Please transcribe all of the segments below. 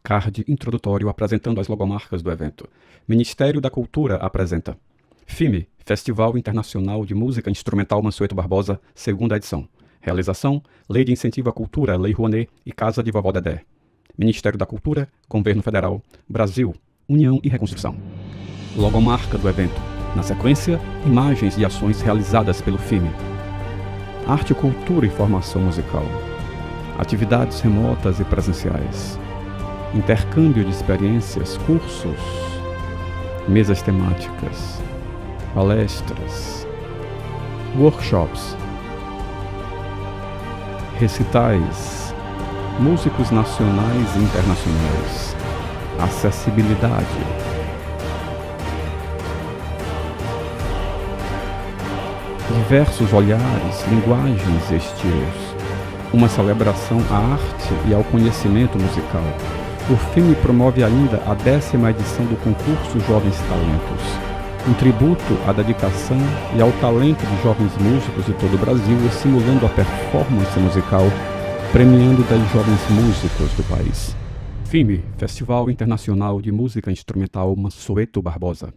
Card introdutório apresentando as logomarcas do evento. Ministério da Cultura apresenta FIME, Festival Internacional de Música Instrumental Mansueto Barbosa, segunda edição. Realização, Lei de Incentivo à Cultura, Lei Rouanet e Casa de Vovó Dedé. Ministério da Cultura, Governo Federal, Brasil, União e Reconstrução. Logomarca do evento. Na sequência, imagens de ações realizadas pelo FIME. Arte, cultura e formação musical. Atividades remotas e presenciais. Intercâmbio de experiências, cursos, mesas temáticas, palestras, workshops, recitais, músicos nacionais e internacionais, acessibilidade, diversos olhares, linguagens e estilos, uma celebração à arte e ao conhecimento musical. O FIME promove ainda a 10ª edição do concurso Jovens Talentos, um tributo à dedicação e ao talento de jovens músicos de todo o Brasil, estimulando a performance musical, premiando 10 jovens músicos do país. FIME, Festival Internacional de Música Instrumental Mansueto Barbosa.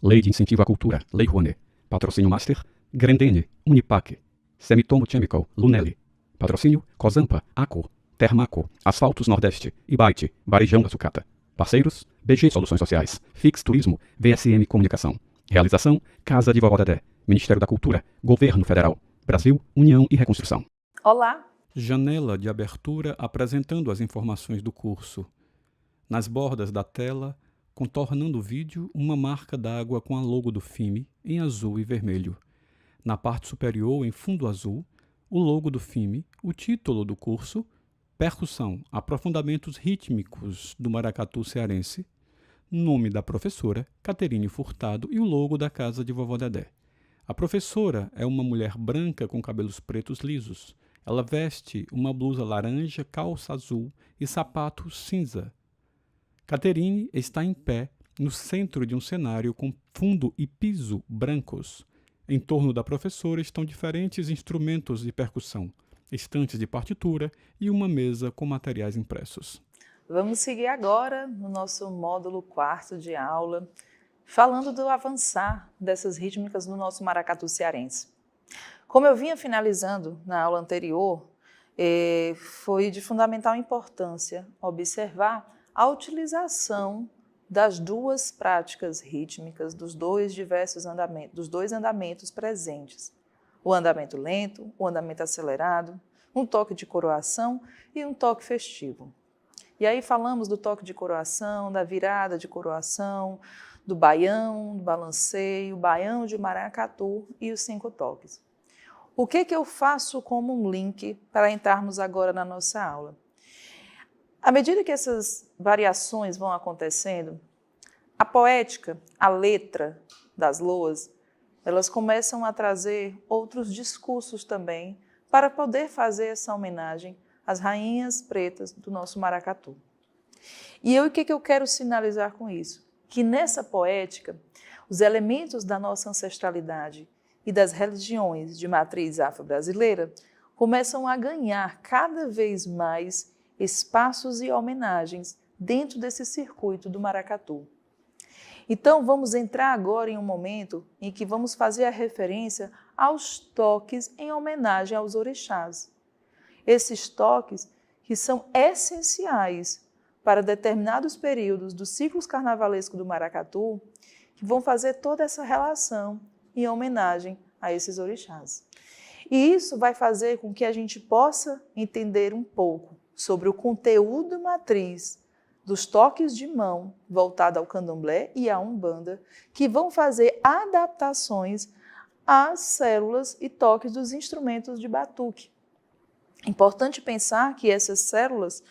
Lei de Incentivo à Cultura, Lei Rouanet. Patrocínio Master, Grendene, Unipac, Semitomo Chemical, Lunelli. Patrocínio, Cozampa, Aco, Termaco, Asfaltos Nordeste, Ibite, Varejão da Sucata. Parceiros, BG Soluções Sociais, Fix Turismo, VSM Comunicação. Realização, Casa de Vovó Dedé, Ministério da Cultura, Governo Federal, Brasil, União e Reconstrução. Olá! Janela de abertura apresentando as informações do curso. Nas bordas da tela, contornando o vídeo, uma marca d'água com a logo do FIME em azul e vermelho. Na parte superior, em fundo azul, o logo do FIME, o título do curso, Percussão, Aprofundamentos Rítmicos do Maracatu Cearense, nome da professora, Caterine Furtado, e o logo da Casa de Vovó Dedé. A professora é uma mulher branca com cabelos pretos lisos. Ela veste uma blusa laranja, calça azul e sapato cinza. Caterine está em pé no centro de um cenário com fundo e piso brancos. Em torno da professora estão diferentes instrumentos de percussão, estantes de partitura e uma mesa com materiais impressos. Vamos seguir agora no nosso módulo 4º de aula, falando do avançar dessas rítmicas no nosso maracatu cearense. Como eu vinha finalizando na aula anterior, foi de fundamental importância observar a utilização das duas práticas rítmicas, dos dois andamentos presentes. O andamento lento, o andamento acelerado, um toque de coroação e um toque festivo. E aí falamos do toque de coroação, da virada de coroação, do baião, do balanceio, baião de maracatu e os 5 toques. O que eu faço como um link para entrarmos agora na nossa aula? À medida que essas variações vão acontecendo, a poética, a letra das loas, elas começam a trazer outros discursos também para poder fazer essa homenagem às rainhas pretas do nosso maracatu. E o que eu quero sinalizar com isso? Que nessa poética, os elementos da nossa ancestralidade e das religiões de matriz afro-brasileira começam a ganhar cada vez mais espaços e homenagens dentro desse circuito do maracatu. Então, vamos entrar agora em um momento em que vamos fazer a referência aos toques em homenagem aos orixás. Esses toques que são essenciais para determinados períodos dos ciclos carnavalescos do maracatu, que vão fazer toda essa relação em homenagem a esses orixás. E isso vai fazer com que a gente possa entender um pouco sobre o conteúdo matriz dos toques de mão voltado ao candomblé e à umbanda, que vão fazer adaptações às células e toques dos instrumentos de batuque. Importante pensar que essas células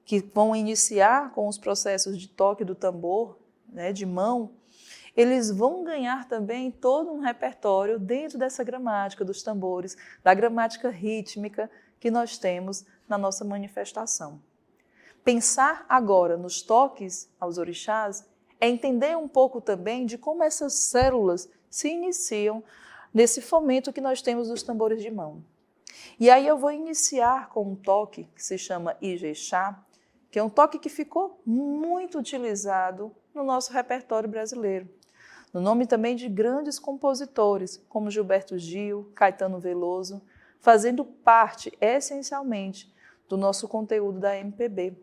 que vão iniciar com os processos de toque do tambor, de mão, eles vão ganhar também todo um repertório dentro dessa gramática dos tambores, da gramática rítmica que nós temos na nossa manifestação. Pensar agora nos toques aos orixás é entender um pouco também de como essas células se iniciam nesse fomento que nós temos dos tambores de mão. E aí eu vou iniciar com um toque que se chama Ijexá, que é um toque que ficou muito utilizado no nosso repertório brasileiro, no nome também de grandes compositores, como Gilberto Gil, Caetano Veloso, fazendo parte, essencialmente, do nosso conteúdo da MPB.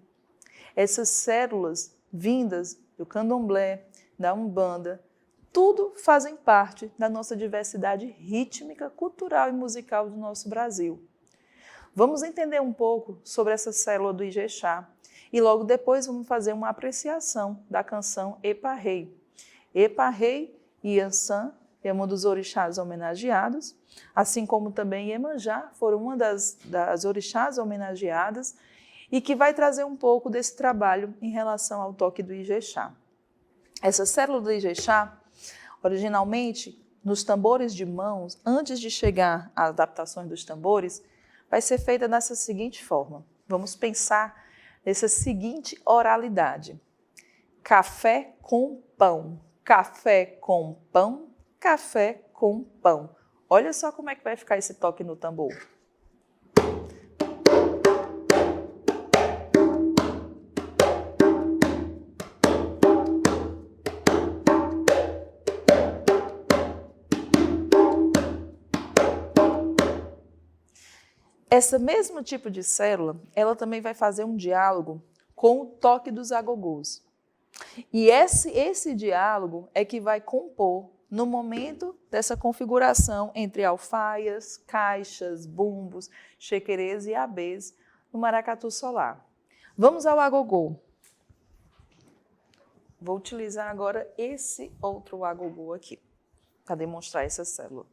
Essas células vindas do candomblé, da umbanda, tudo fazem parte da nossa diversidade rítmica, cultural e musical do nosso Brasil. Vamos entender um pouco sobre essa célula do Ijexá e logo depois vamos fazer uma apreciação da canção Epa-Rei. Epa-Rei e Iansã é um dos orixás homenageados, assim como também Iemanjá foram uma das orixás homenageadas e que vai trazer um pouco desse trabalho em relação ao toque do Ijexá. Essa célula do Ijexá, originalmente, nos tambores de mãos, antes de chegar às adaptações dos tambores, vai ser feita dessa seguinte forma. Vamos pensar nessa seguinte oralidade. Café com pão, café com pão, café com pão. Olha só como é que vai ficar esse toque no tambor. Esse mesmo tipo de célula, ela também vai fazer um diálogo com o toque dos agogôs. E esse diálogo é que vai compor no momento dessa configuração entre alfaias, caixas, bumbos, chequerês e abês no maracatu solar. Vamos ao agogô. Vou utilizar agora esse outro agogô aqui, para demonstrar essa célula.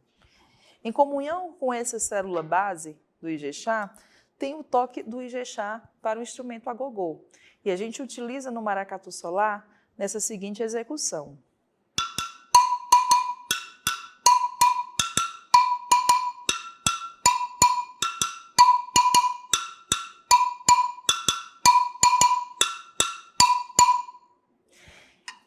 Em comunhão com essa célula base do Ijexá, tem o toque do Ijexá para o instrumento agogô. E a gente utiliza no maracatu solar nessa seguinte execução.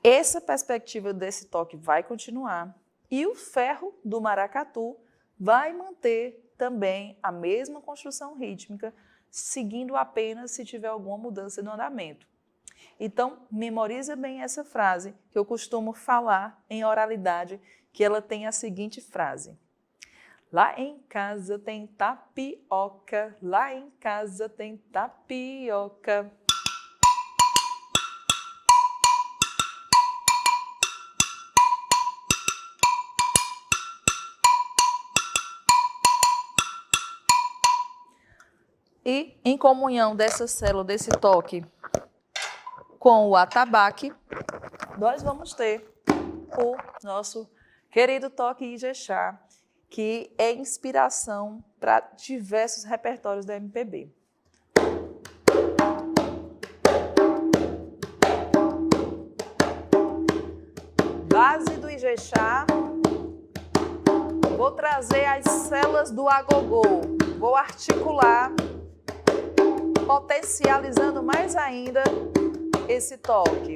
Essa perspectiva desse toque vai continuar e o ferro do maracatu vai manter também a mesma construção rítmica, seguindo apenas se tiver alguma mudança no andamento. Então, memoriza bem essa frase que eu costumo falar em oralidade, que ela tem a seguinte frase. Lá em casa tem tapioca, lá em casa tem tapioca. E, em comunhão dessa célula, desse toque com o atabaque, nós vamos ter o nosso querido toque Ijexá, que é inspiração para diversos repertórios da MPB. Base do Ijexá, vou trazer as células do agogô, vou articular, potencializando mais ainda esse toque.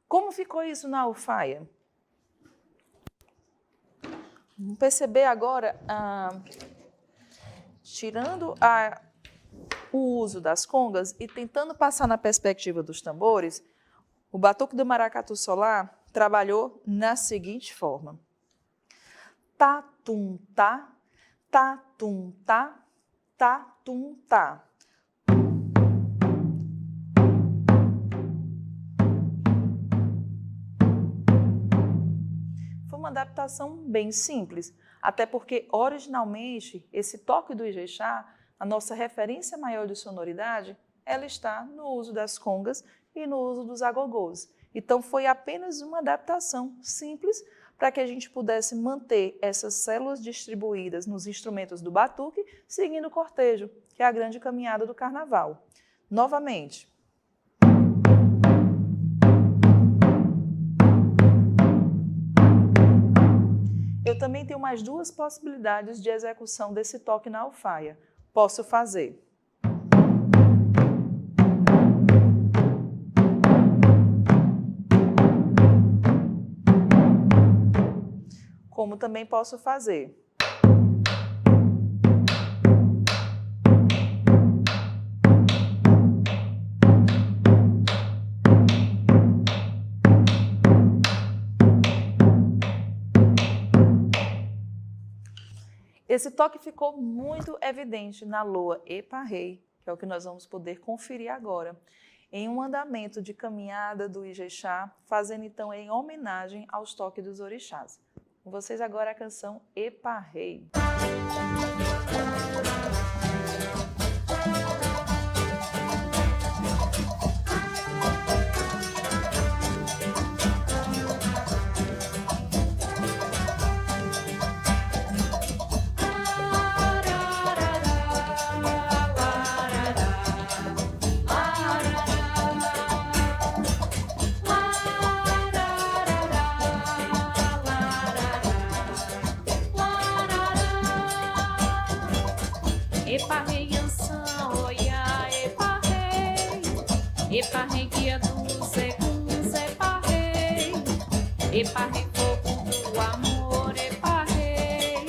Como ficou isso na alfaia? Vamos perceber agora, tirando o uso das congas e tentando passar na perspectiva dos tambores, o batuque do maracatu solar trabalhou na seguinte forma. Tá, tum, tá, tá, tum, tá, tá, tum, tá. Uma adaptação bem simples, até porque originalmente esse toque do Ijexá, a nossa referência maior de sonoridade, ela está no uso das congas e no uso dos agogôs. Então foi apenas uma adaptação simples para que a gente pudesse manter essas células distribuídas nos instrumentos do batuque, seguindo o cortejo, que é a grande caminhada do carnaval. Novamente. eu também tenho mais duas possibilidades de execução desse toque na alfaia. Posso fazer como também posso fazer Esse toque ficou muito evidente na loa Epa-Rei, que é o que nós vamos poder conferir agora, em um andamento de caminhada do Ijexá, fazendo então em homenagem aos toques dos orixás. Com vocês agora a canção Epa-Rei. Epa-Rei, Anção, oiá, Epa-Rei, Epa-Rei, guia dos eguns, Epa-Rei, Epa-Rei, fogo do amor, Epa-Rei,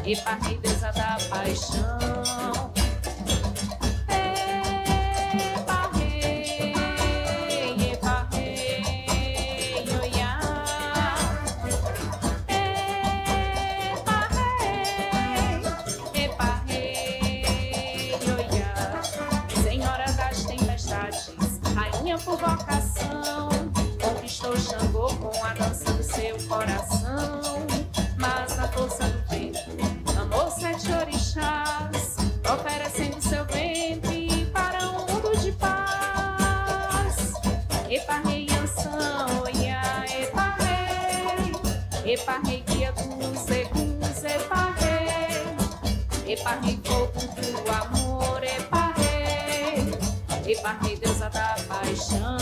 Epa-Rei, deusa da paixão. Por vocação, conquistou Xangô com a dança do seu coração. Mas na força do vento, amou 7 orixás, oferecendo seu ventre para um mundo de paz. Epa-Rei, Anção, oiá, Epa-Rei, Epa-Rei, guia dos eguns, Epa-Rei, Epa-Rei, fogo do amor, Epa-Rei, Epa-Rei, deusa da paixão.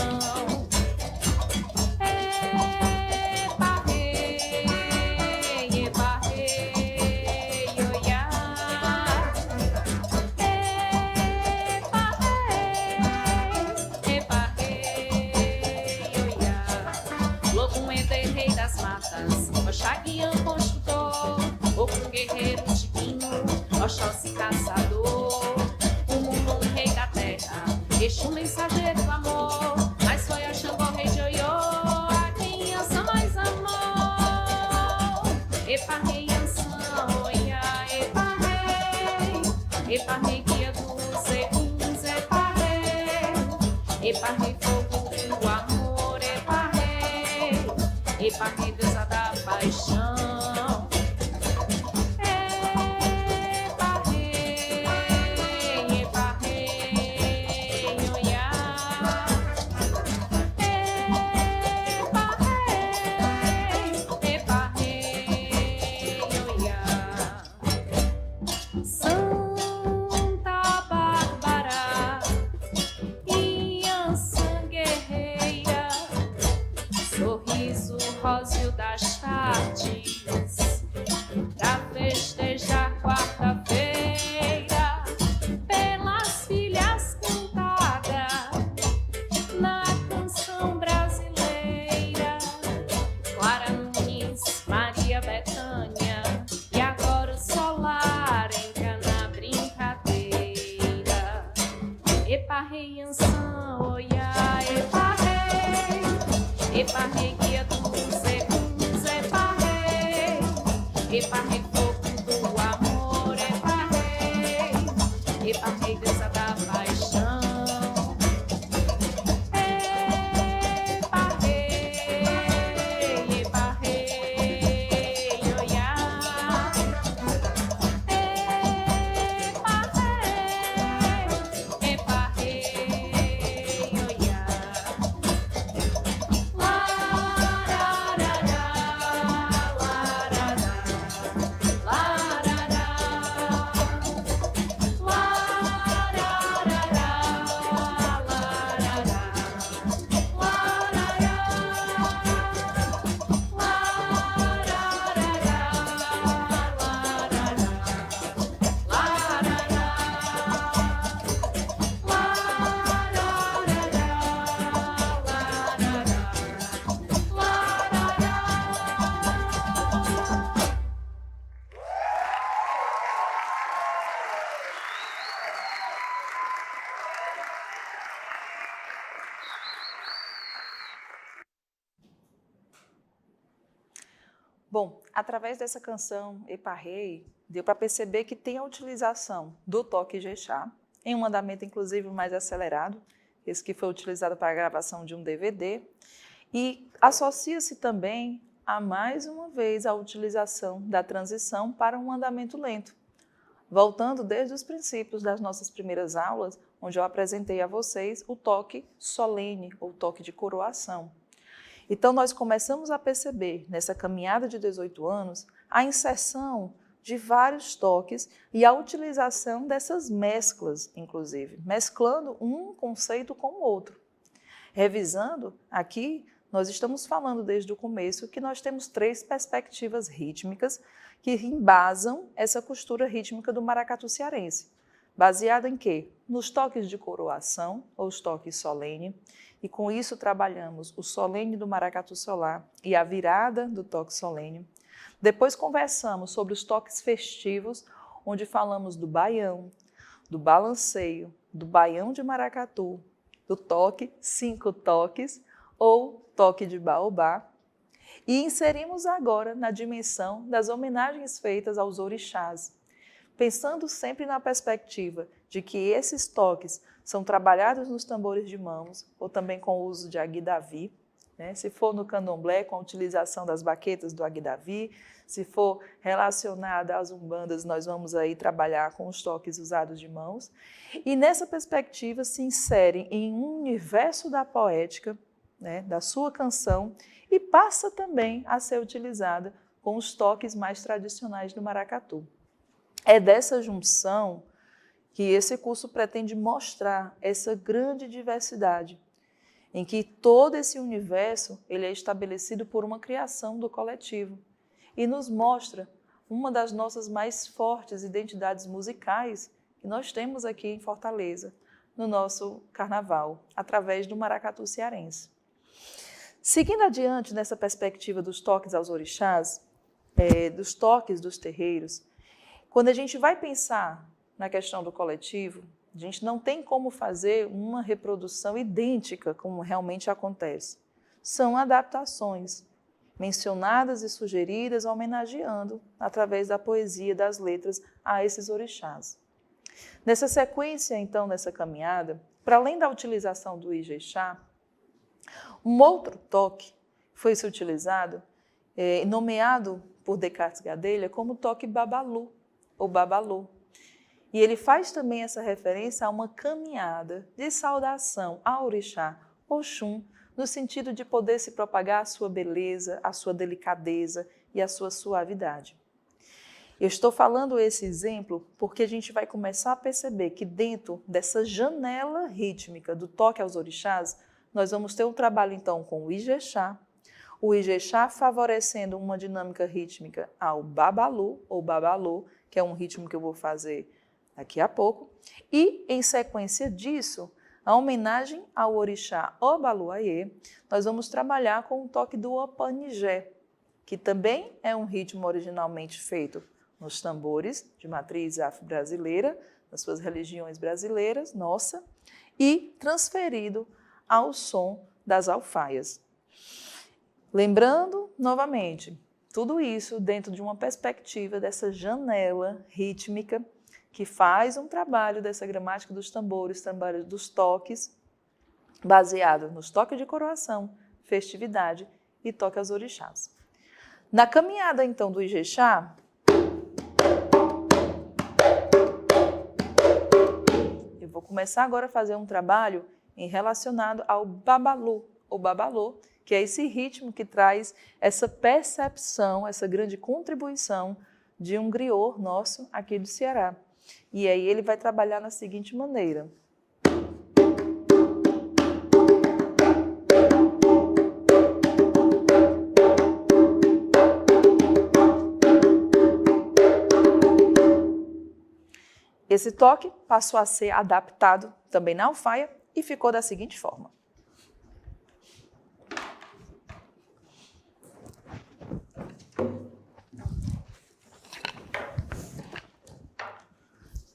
Epa-Rei, Epa-Rei, oiá. Epa-Rei, Epa-Rei, oiá. Lobo Eder, rei das matas, Oxaguian, construtor, Ogum, guerreiro divino, Oxóssi, caçador, Umum, rei da terra, Exu, mensageiro do amor, mas foi a Xangô, rei de Oiô, a quem Anção mais amou. Epa-Rei, Anção, oiá, Epa-Rei, Epa-Rei, guia dos eguns, Epa-Rei, Epa-Rei, fogo do amor, Epa-Rei, Epa-Rei, deusa da paixão. Róseo das tardes, pra festejar quarta-feira, pelas filhas cantada na canção brasileira. Clara Nunes, Maria Bethânia, e agora o Solar entra na brincadeira. Epa-Rei, Anção, oiá, Epa-Rei, Epa-Rei, guia dos eguns, Epa-Rei, Epa-Rei, fogo do amor, Epa-Rei, Epa-Rei, deusa da paixão. Epa-Rei, Epa-Rei, oiá. Epa-Rei, Epa-Rei, oiá. através dessa canção Eparrei, deu para perceber que tem a utilização do toque Ijexá, em um andamento inclusive mais acelerado, esse que foi utilizado para a gravação de um DVD, e associa-se também a, mais uma vez, a utilização da transição para um andamento lento, voltando desde os princípios das nossas primeiras aulas, onde eu apresentei a vocês o toque solene, ou toque de coroação. Então, nós começamos a perceber, nessa caminhada de 18 anos, a inserção de vários toques e a utilização dessas mesclas, inclusive, mesclando um conceito com o outro. Revisando, aqui, nós estamos falando desde o começo que nós temos 3 perspectivas rítmicas que embasam essa costura rítmica do maracatu cearense. Baseada em quê? Nos toques de coroação, ou os toques solene, e com isso trabalhamos o solene do maracatu solar e a virada do toque solene. Depois conversamos sobre os toques festivos, onde falamos do baião, do balanceio, do baião de maracatu, do toque, 5 toques, ou toque de baobá. E inserimos agora na dimensão das homenagens feitas aos orixás, pensando sempre na perspectiva de que esses toques são trabalhados nos tambores de mãos, ou também com o uso de aguidavi, né? Se for no candomblé, com a utilização das baquetas do aguidavi, se for relacionada às umbandas, nós vamos aí trabalhar com os toques usados de mãos. E nessa perspectiva se insere em um universo da poética, né, da sua canção, e passa também a ser utilizada com os toques mais tradicionais do maracatu. É dessa junção que esse curso pretende mostrar essa grande diversidade, em que todo esse universo ele é estabelecido por uma criação do coletivo e nos mostra uma das nossas mais fortes identidades musicais que nós temos aqui em Fortaleza, no nosso carnaval, através do maracatu cearense. Seguindo adiante nessa perspectiva dos toques aos orixás, dos toques dos terreiros, quando a gente vai pensar na questão do coletivo, a gente não tem como fazer uma reprodução idêntica como realmente acontece. São adaptações mencionadas e sugeridas, homenageando, através da poesia das letras, a esses orixás. Nessa sequência, então, nessa caminhada, para além da utilização do Ijexá, um outro toque foi-se utilizado, nomeado por Descartes Gadelha como toque babalu, ou babalu. E ele faz também essa referência a uma caminhada de saudação ao orixá Oxum, no sentido de poder se propagar a sua beleza, a sua delicadeza e a sua suavidade. Eu estou falando esse exemplo porque a gente vai começar a perceber que dentro dessa janela rítmica do toque aos orixás, nós vamos ter um trabalho então com o Ijexá favorecendo uma dinâmica rítmica ao babalu, ou babalô, que é um ritmo que eu vou fazer daqui a pouco, e em sequência disso, a homenagem ao orixá Obaluayê, nós vamos trabalhar com o toque do Opanigé, que também é um ritmo originalmente feito nos tambores de matriz afro-brasileira, nas suas religiões brasileiras, nossa, e transferido ao som das alfaias. Lembrando, novamente, tudo isso dentro de uma perspectiva dessa janela rítmica que faz um trabalho dessa gramática dos tambores, trabalho dos toques, baseado nos toques de coroação, festividade e toque aos orixás. Na caminhada, então, do Ijexá, eu vou começar agora a fazer um trabalho relacionado ao babalu, ou babalô, que é esse ritmo que traz essa percepção, essa grande contribuição de um griot nosso aqui do Ceará. E aí ele vai trabalhar da seguinte maneira. Esse toque passou a ser adaptado também na alfaia e ficou da seguinte forma.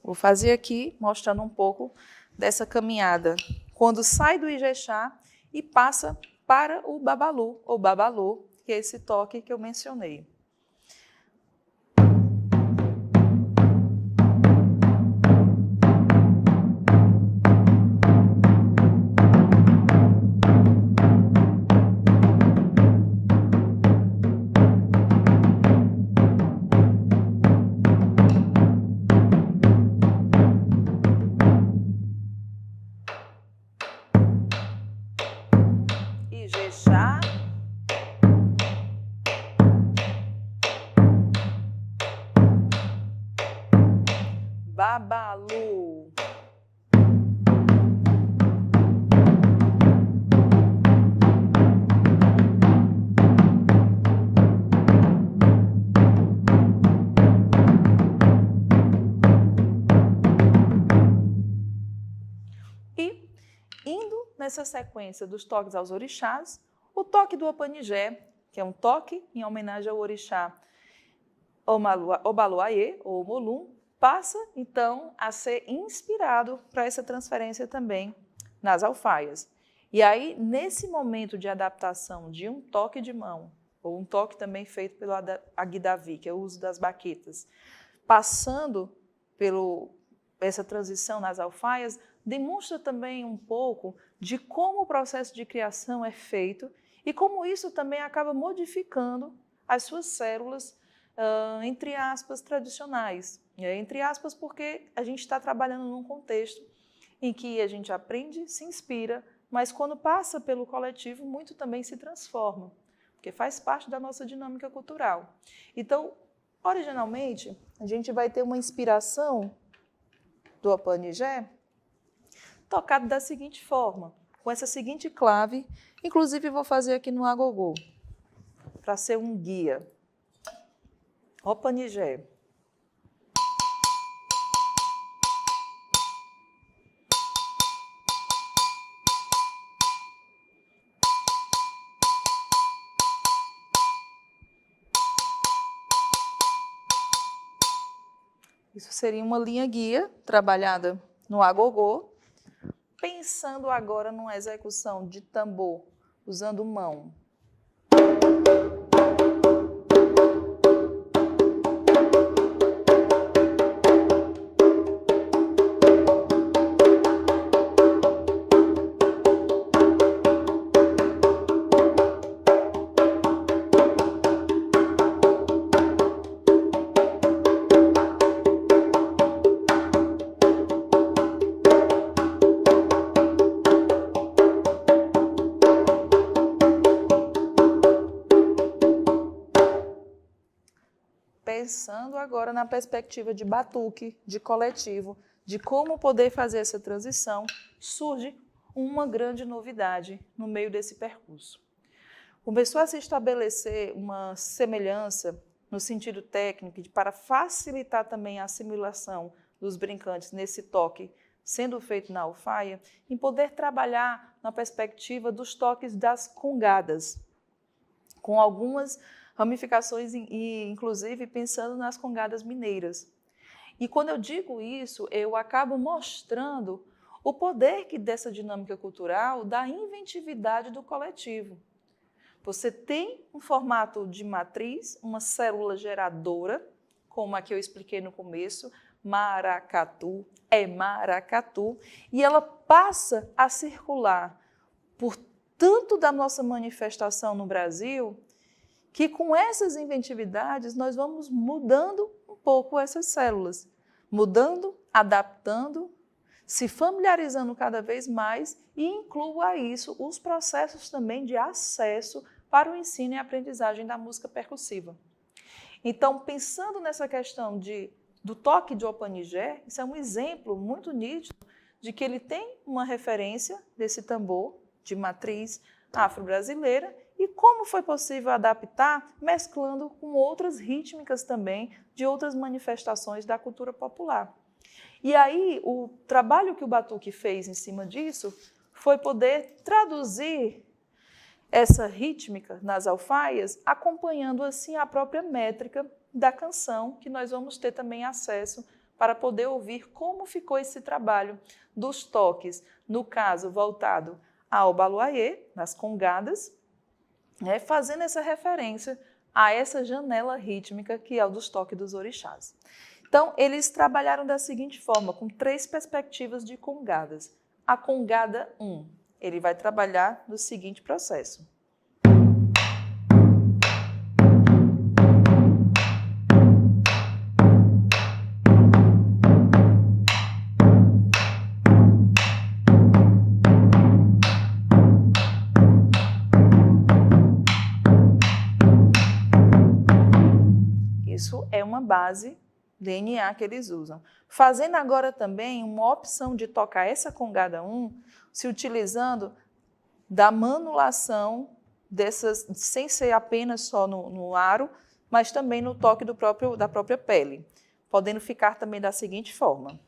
Vou fazer aqui, mostrando um pouco dessa caminhada, quando sai do Ijexá e passa para o babalu, ou babalô, que é esse toque que eu mencionei. babalu. E, indo nessa sequência dos toques aos orixás, o toque do Opanigé, que é um toque em homenagem ao orixá Obaluayê, ou Molum, passa, então, a ser inspirado para essa transferência também nas alfaias. E aí, nesse momento de adaptação de um toque de mão, ou um toque também feito pelo Aguidavi, que é o uso das baquetas, passando essa transição nas alfaias, demonstra também um pouco de como o processo de criação é feito e como isso também acaba modificando as suas células, entre aspas, tradicionais. Entre aspas, porque a gente está trabalhando num contexto em que a gente aprende, se inspira, mas quando passa pelo coletivo, muito também se transforma, porque faz parte da nossa dinâmica cultural. Então, originalmente, a gente vai ter uma inspiração do Opanigé tocado da seguinte forma, com essa seguinte clave, inclusive vou fazer aqui no agogô, para ser um guia. Opanigé. Isso seria uma linha guia trabalhada no agogô, pensando agora numa execução de tambor usando mão. Pensando agora na perspectiva de batuque, de coletivo, de como poder fazer essa transição, surge uma grande novidade no meio desse percurso. Começou a se estabelecer uma semelhança no sentido técnico para facilitar também a assimilação dos brincantes nesse toque sendo feito na alfaia, em poder trabalhar na perspectiva dos toques das congadas, com algumas ramificações e, inclusive, pensando nas congadas mineiras. E quando eu digo isso, eu acabo mostrando o poder que dessa dinâmica cultural da inventividade do coletivo. Você tem um formato de matriz, uma célula geradora, como a que eu expliquei no começo, maracatu, é maracatu, e ela passa a circular por tanto da nossa manifestação no Brasil, que com essas inventividades nós vamos mudando um pouco essas células, mudando, adaptando, se familiarizando cada vez mais e incluo a isso os processos também de acesso para o ensino e aprendizagem da música percussiva. Então, pensando nessa questão do toque de Opanigé, isso é um exemplo muito nítido de que ele tem uma referência desse tambor de matriz afro-brasileira e como foi possível adaptar, mesclando com outras rítmicas também de outras manifestações da cultura popular. E aí, o trabalho que o Batuque fez em cima disso foi poder traduzir essa rítmica nas alfaias, acompanhando assim a própria métrica da canção, que nós vamos ter também acesso para poder ouvir como ficou esse trabalho dos toques, no caso voltado ao baluayê, nas congadas, fazendo essa referência a essa janela rítmica que é o dos toques dos orixás. Então, eles trabalharam da seguinte forma, com 3 perspectivas de congadas. A congada 1, ele vai trabalhar no seguinte processo. Isso é uma base DNA que eles usam. Fazendo agora também uma opção de tocar essa congada 1, se utilizando da manulação dessas, sem ser apenas só no aro, mas também no toque da própria pele, podendo ficar também da seguinte forma.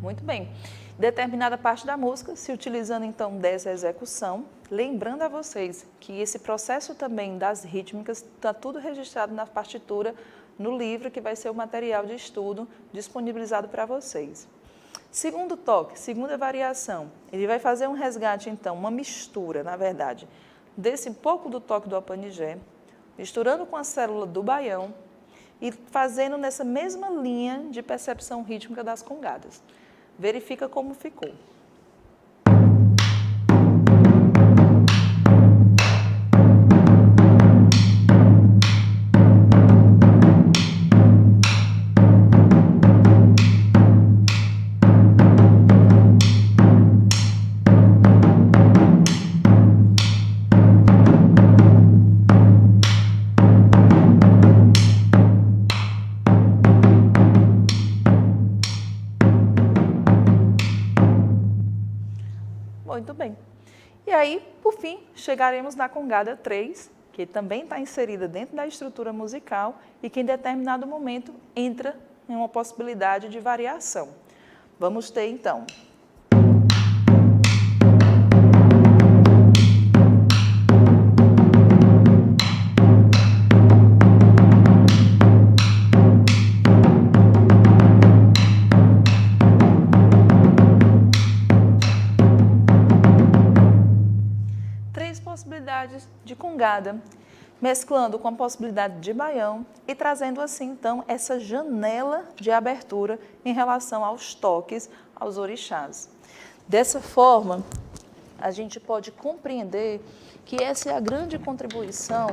Muito bem. Determinada parte da música, se utilizando então dessa execução, lembrando a vocês que esse processo também das rítmicas está tudo registrado na partitura, no livro que vai ser o material de estudo disponibilizado para vocês. Segundo toque, segunda variação, ele vai fazer um resgate então, uma mistura, na verdade, desse pouco do toque do alpanigé, misturando com a célula do baião e fazendo nessa mesma linha de percepção rítmica das congadas. Verifica como ficou. Muito bem. E aí, por fim, chegaremos na congada 3, que também está inserida dentro da estrutura musical e que em determinado momento entra em uma possibilidade de variação. Vamos ter então. Possibilidades de congada, mesclando com a possibilidade de baião e trazendo assim, então, essa janela de abertura em relação aos toques, aos orixás. Dessa forma, a gente pode compreender que essa é a grande contribuição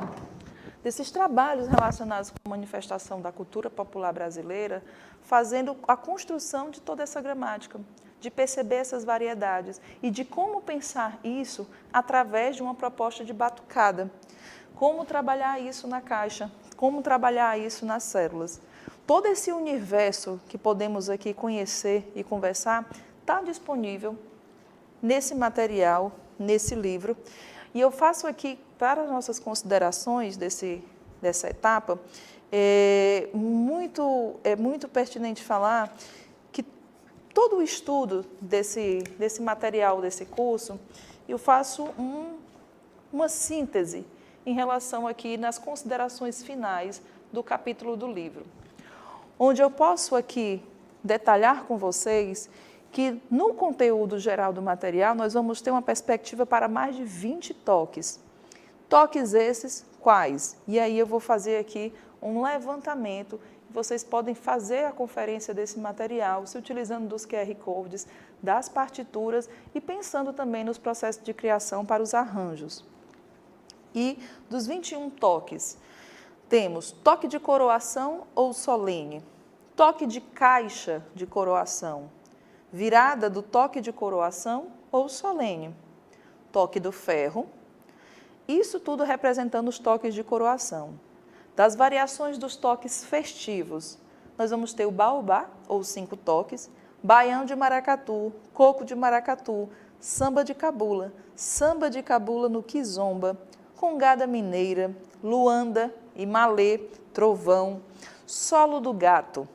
desses trabalhos relacionados com a manifestação da cultura popular brasileira, fazendo a construção de toda essa gramática, de perceber essas variedades e de como pensar isso através de uma proposta de batucada. Como trabalhar isso na caixa, como trabalhar isso nas células. Todo esse universo que podemos aqui conhecer e conversar está disponível nesse material, nesse livro. E eu faço aqui, para as nossas considerações dessa etapa, é muito pertinente falar que todo o estudo desse material, desse curso, eu faço uma síntese em relação aqui nas considerações finais do capítulo do livro, onde eu posso aqui detalhar com vocês que no conteúdo geral do material nós vamos ter uma perspectiva para mais de 20 toques. Toques esses quais? E aí eu vou fazer aqui um levantamento. Vocês podem fazer a conferência desse material se utilizando dos QR Codes, das partituras e pensando também nos processos de criação para os arranjos. E dos 21 toques, temos toque de coroação ou solene, toque de caixa de coroação, virada do toque de coroação ou solene, toque do ferro, isso tudo representando os toques de coroação. Das variações dos toques festivos, nós vamos ter o baobá, ou 5 toques, baião de maracatu, coco de maracatu, samba de cabula no kizomba, congada mineira, luanda e malê, trovão, solo do gato,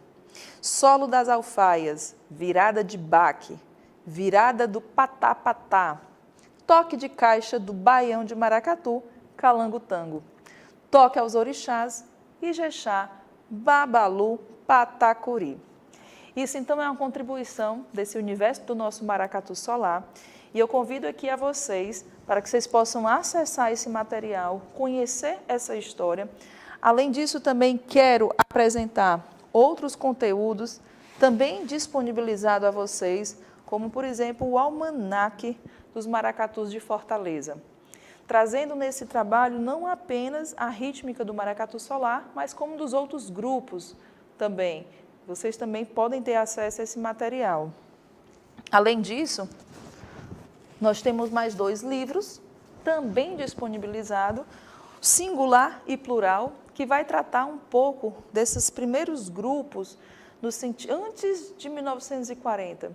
solo das alfaias, virada de baque, virada do patá-patá, toque de caixa do baião de maracatu, calango-tango, toque aos orixás, Ijexá, Babalu, Patacuri. Isso, então, é uma contribuição desse universo do nosso maracatu solar e eu convido aqui a vocês para que vocês possam acessar esse material, conhecer essa história. Além disso, também quero apresentar outros conteúdos também disponibilizados a vocês, como, por exemplo, o Almanaque dos Maracatus de Fortaleza, trazendo nesse trabalho não apenas a rítmica do maracatu solar, mas como dos outros grupos também, vocês também podem ter acesso a esse material. Além disso, nós temos mais 2 livros, também disponibilizados, Singular e Plural, que vai tratar um pouco desses primeiros grupos antes de 1940,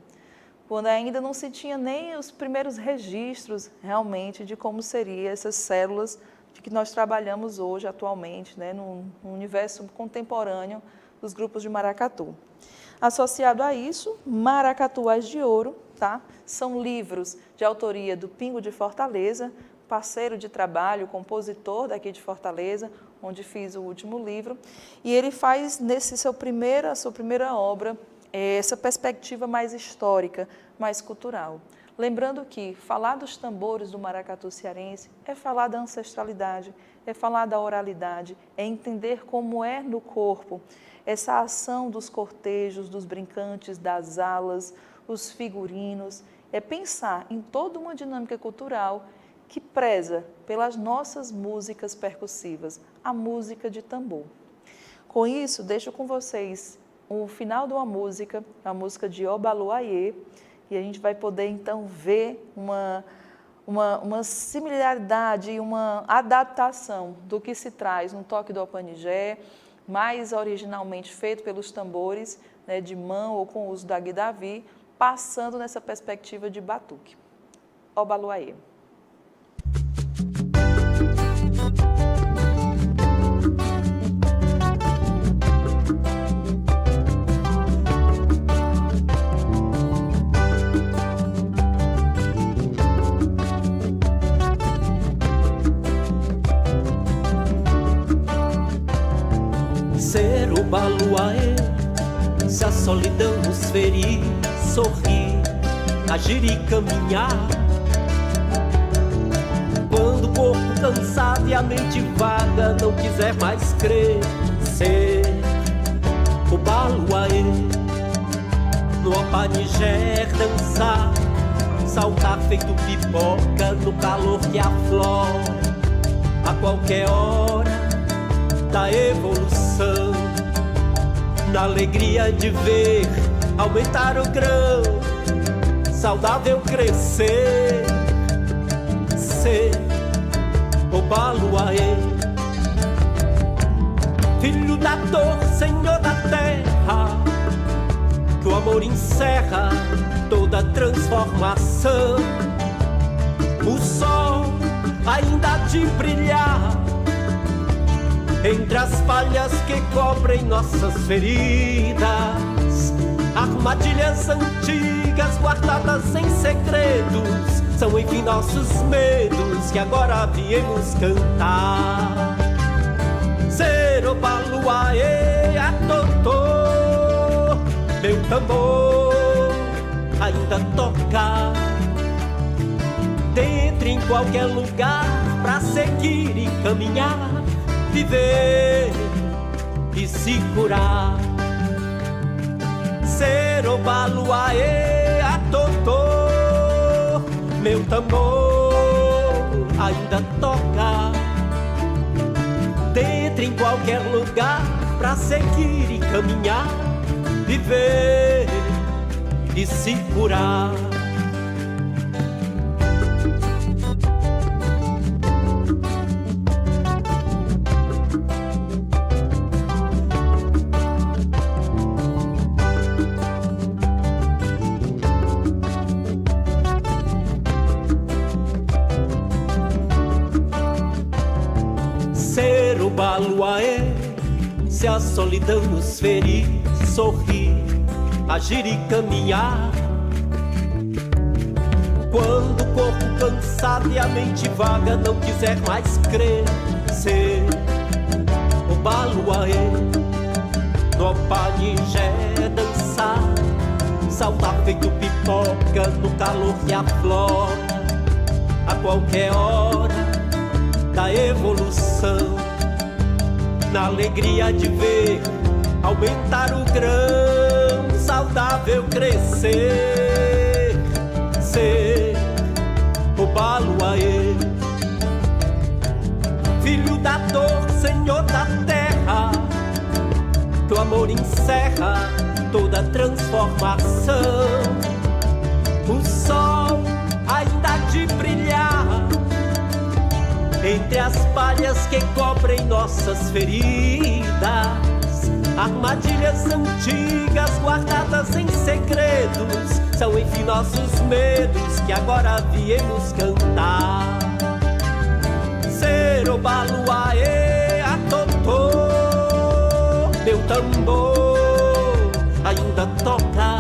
quando ainda não se tinha nem os primeiros registros realmente de como seriam essas células de que nós trabalhamos hoje, atualmente, né, no universo contemporâneo dos grupos de maracatu. Associado a isso, Maracatuás de Ouro, tá? São livros de autoria do Pingo de Fortaleza, parceiro de trabalho, compositor daqui de Fortaleza, onde fiz o último livro, e ele faz nesse sua primeira obra essa perspectiva mais histórica, mais cultural. Lembrando que falar dos tambores do maracatu cearense é falar da ancestralidade, é falar da oralidade, é entender como é no corpo essa ação dos cortejos, dos brincantes, das alas, os figurinos, é pensar em toda uma dinâmica cultural que preza pelas nossas músicas percussivas, a música de tambor. Com isso, deixo com vocês o final de uma música, a música de Obaluayê, e a gente vai poder então ver uma similaridade e uma adaptação do que se traz no toque do Opanigé, mais originalmente feito pelos tambores, né, de mão ou com o uso da guidavi, passando nessa perspectiva de batuque. Obaluayê. Ser o baluaê, se a solidão nos ferir, sorrir, agir e caminhar. Quando o corpo cansado e a mente vaga não quiser mais crer, ser o baluaê, no Opanigé dançar, saltar feito pipoca no calor que aflora a qualquer hora da evolução, na alegria de ver aumentar o grão, saudável crescer, ser o baluaê, filho da dor, senhor da terra, que o amor encerra toda transformação, o sol ainda há de brilhar entre as palhas que cobrem nossas feridas, armadilhas antigas guardadas em segredos, são enfim nossos medos que agora viemos cantar. Ser o baluaê a totô, meu tambor ainda toca dentro em qualquer lugar pra seguir e caminhar, viver e se curar. Ser o baluaê a totô, meu tambor ainda toca dentro em qualquer lugar pra seguir e caminhar, viver e se curar. Baluaê, se a solidão nos ferir, sorrir, agir e caminhar. Quando o corpo cansado e a mente vaga não quiser mais crer, ser o baluaê, no Opanigé dançar, saltar feito pipoca no calor que aflora a qualquer hora da evolução, na alegria de ver aumentar o grão, saudável crescer, ser o baluaê, filho da dor, senhor da terra, que o amor encerra toda transformação. O sol ainda há de brilhar entre as palhas que cobrem nossas feridas. Armadilhas antigas guardadas em segredos são enfim nossos medos que agora viemos cantar. Serobaluaê, atotô, meu tambor ainda toca.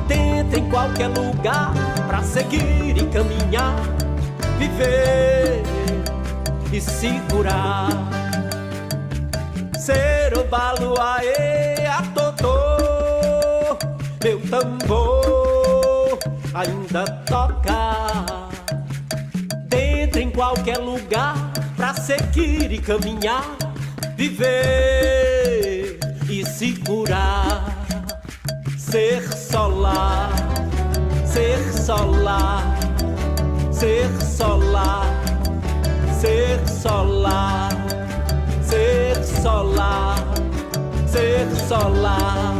Tenta em qualquer lugar pra seguir e caminhar, viver e segurar. Serobaluaê, atotô, meu tambor ainda toca. Dentro em qualquer lugar pra seguir e caminhar, viver e segurar. Ser solar, ser solar, ser solar, ser solar, ser solar, ser solar,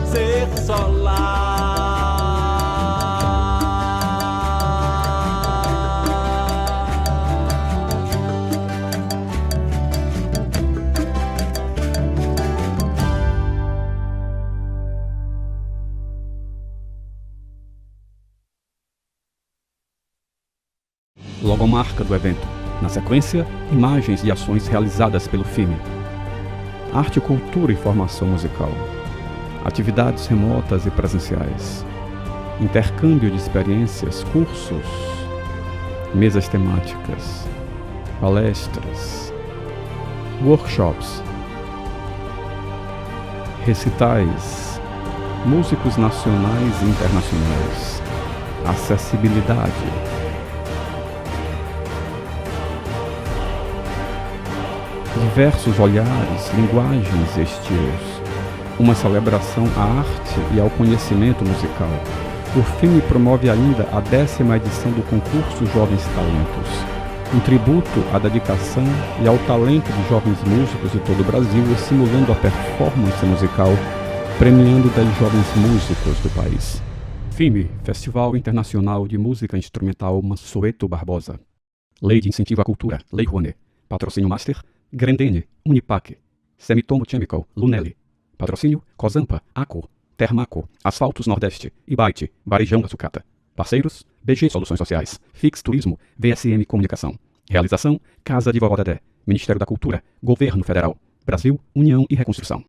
ser solar. Logomarca do evento. Na sequência, imagens e ações realizadas pelo FIME. Arte, cultura e formação musical. Atividades remotas e presenciais. Intercâmbio de experiências, cursos. Mesas temáticas. Palestras. Workshops. Recitais. Músicos nacionais e internacionais. Acessibilidade. Diversos olhares, linguagens e estilos. Uma celebração à arte e ao conhecimento musical. O FIME promove ainda a 10ª edição do concurso Jovens Talentos. Um tributo à dedicação e ao talento de jovens músicos de todo o Brasil, estimulando a performance musical, premiando 10 jovens músicos do país. FIME, Festival Internacional de Música Instrumental Mansueto Barbosa. Lei de Incentivo à Cultura, Lei Rouanet. Patrocínio Master, Grendene, Unipac, Semitomo Chemical, Lunelli. Patrocínio, Cozampa, Aco, Termaco, Asfaltos Nordeste, Ibite, Varejão da Sucata. Parceiros, BG Soluções Sociais, Fix Turismo, VSM Comunicação. Realização, Casa de Vovó Dedé, Ministério da Cultura, Governo Federal, Brasil, União e Reconstrução.